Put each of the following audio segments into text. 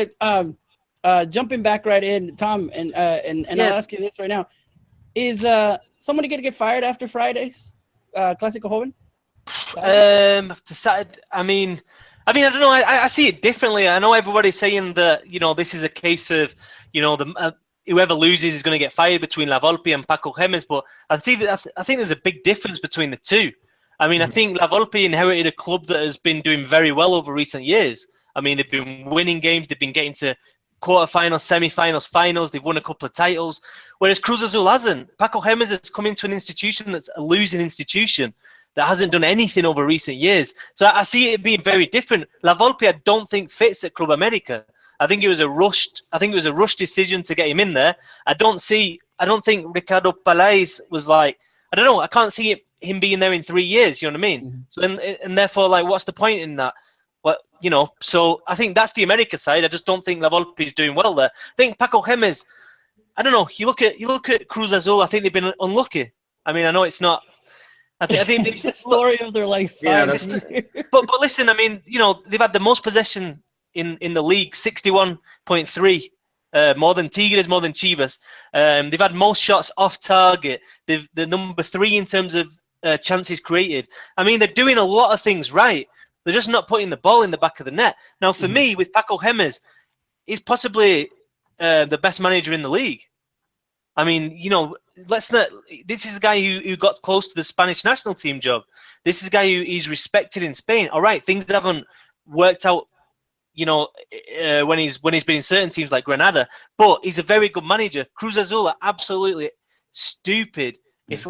way, jumping back right in, Tom, and I'll ask you this right now: is somebody going to get fired after Friday's Clasico Joven? I mean, I don't know. I see it differently. I know everybody's saying that this is a case of whoever loses is going to get fired between La Volpe and Paco Gemes, but I think there's a big difference between the two. I mean, I think La Volpe inherited a club that has been doing very well over recent years. I mean, they've been winning games, they've been getting to quarterfinals, semi-finals, finals, they've won a couple of titles, whereas Cruz Azul hasn't. Paco Gemes has come into an institution that's a losing institution that hasn't done anything over recent years. So I see it being very different. La Volpe, I don't think fits at Club America. I think it was a rushed decision to get him in there. I don't think Ricardo Palais was like, I don't know, I can't see him being there in 3 years, you know what I mean? Mm-hmm. So and therefore, like, what's the point in that? So I think that's the America side. I just don't think La Volpe is doing well there. I think Paco Gemes, I don't know, you look at Cruz Azul, I think they've been unlucky. I mean, I know it's not. I think it's the story of their life. But listen, I mean, they've had the most possession in the league, 61.3, more than Tigres, more than Chivas. They've had most shots off target. They're number 3 in terms of chances created. I mean, they're doing a lot of things right. They're just not putting the ball in the back of the net. Now, for me, with Paco Gemes, he's possibly the best manager in the league. I mean, let's not. This is a guy who got close to the Spanish national team job. This is a guy who is respected in Spain. All right, things haven't worked out, when he's been in certain teams like Granada, but he's a very good manager. Cruz Azul are absolutely stupid if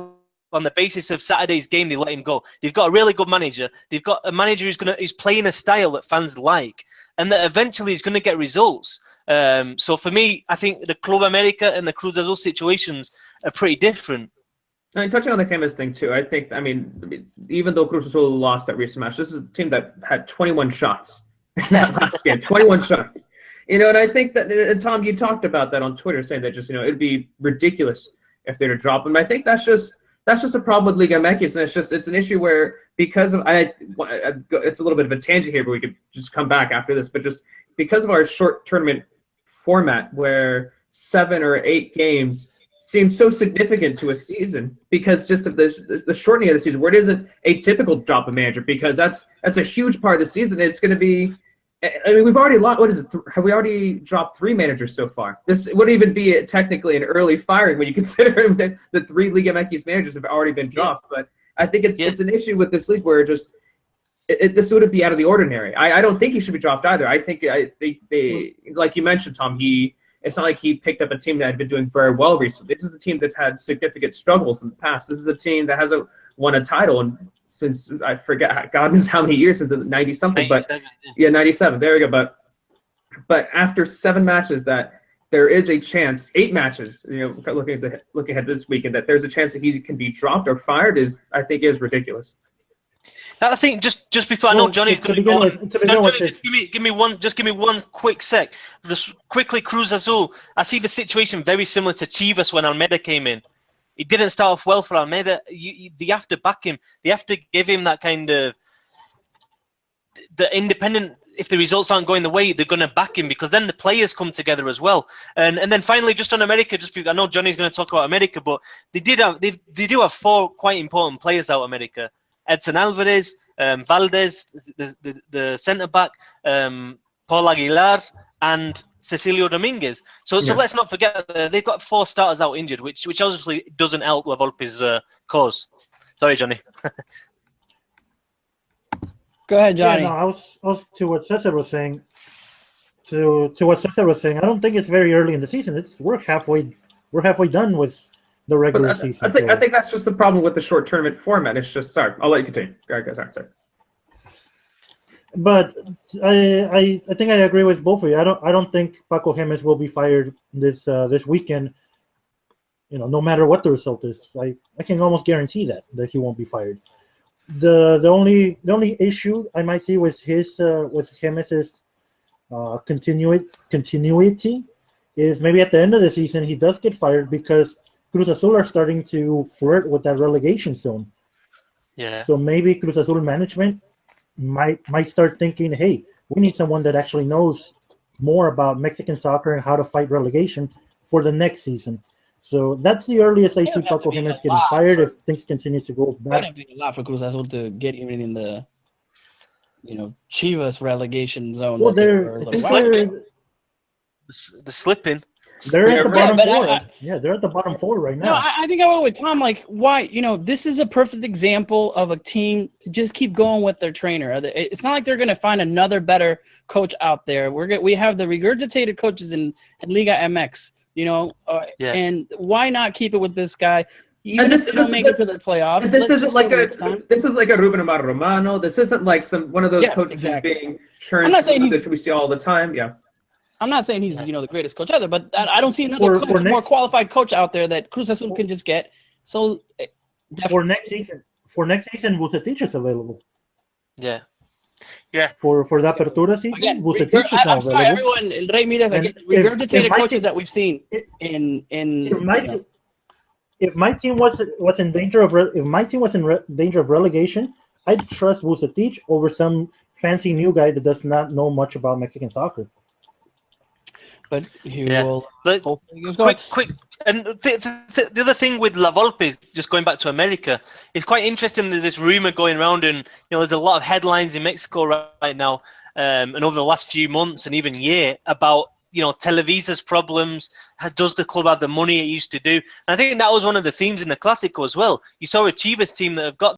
on the basis of Saturday's game they let him go. They've got a really good manager. They've got a manager who's playing a style that fans like, and that eventually is going to get results. So for me, I think the Club America and the Cruz Azul situations are pretty different. And touching on the Gemes thing too, I think, even though Cruz Azul lost that recent match, this is a team that had 21 shots in that last game, 21 shots. And I think that, and Tom, you talked about that on Twitter, saying that just, it'd be ridiculous if they were to drop them. I think that's just a problem with Liga MX, and it's an issue where, because of, it's a little bit of a tangent here, but we could just come back after this, but just because of our short tournament format where 7 or 8 games seems so significant to a season, because just of the shortening of the season, where it isn't a typical drop of manager, because that's a huge part of the season. It's going to be, we've already lost, what is it? Have we already dropped 3 managers so far? This wouldn't even be technically an early firing when you consider that the 3 Liga MX managers have already been dropped. But I think it's an issue with this league where this wouldn't be out of the ordinary. I don't think he should be dropped either. I think they like you mentioned, Tom, it's not like he picked up a team that had been doing very well recently. This is a team that's had significant struggles in the past. This is a team that hasn't won a title since, I forget, God knows how many years, since the 90-something. But 97. There we go. But after 7 matches, that there is a chance, 8 matches, looking ahead this weekend, that there's a chance that he can be dropped or fired is ridiculous. I think just before, I know Johnny's going to go on. Give me one quick sec. Just quickly, Cruz Azul. I see the situation very similar to Chivas when Almeida came in. It didn't start off well for Almeida. They have to back him. They have to give him that kind of the independent. If the results aren't going the way, they're going to back him, because then the players come together as well. And then finally, just on America, I know Johnny's going to talk about America, but they do have 4 quite important players out of America. Edson Alvarez, Valdez, the centre-back, Paul Aguilar, and Cecilio Dominguez. So let's not forget that they've got 4 starters out injured, which obviously doesn't help La Volpe's cause. Sorry, Johnny. Go ahead, Johnny. Yeah, no, I was to what Cesar was saying. To what Cesar was saying, I don't think it's very early in the season. We're halfway done with the regular season. I think that's just the problem with the short tournament format. It's just, sorry, I'll let you continue. Go ahead, sorry. But I think I agree with both of you. I don't think Paco Gemes will be fired this weekend. No matter what the result is, I can almost guarantee that he won't be fired. The only issue I might see with Gemes' continuity is maybe at the end of the season he does get fired, because Cruz Azul are starting to flirt with that relegation zone. Yeah. So maybe Cruz Azul management might start thinking, hey, we need someone that actually knows more about Mexican soccer and how to fight relegation for the next season. So that's the earliest I see Paco Jimenez getting fired if things continue to go It would bad. have been a lot for Cruz Azul to get even in the, Chivas relegation zone. Well, The slipping. they're at the bottom but four. They're at the bottom four right now. No, I think I went with Tom. Like, why? This is a perfect example of a team to just keep going with their trainer. It's not like they're going to find another better coach out there. We have the regurgitated coaches in Liga MX. And why not keep it with this guy? Even if they don't make it to the playoffs. This isn't like a Ruben Amaro Romano. This isn't like one of those coaches being churned. I'm not saying that we see all the time. Yeah. I'm not saying he's the greatest coach either, but I don't see another more qualified coach out there that Cruz Azul can just get. So for next season, Vucetich is available. Yeah. For the Apertura season, again, Vucetich is I'm available. sorry, everyone. El Rey Midas, regurgitated coaches that we've seen If my team was in danger of danger of relegation, I'd trust Vucetich over some fancy new guy that does not know much about Mexican soccer. But he will. Quick. And the other thing with La Volpe, just going back to America, it's quite interesting. There's this rumor going around, and there's a lot of headlines in Mexico right now, and over the last few months and even year about Televisa's problems. Does the club have the money it used to do? And I think that was one of the themes in the Clasico as well. You saw a Chivas team that have got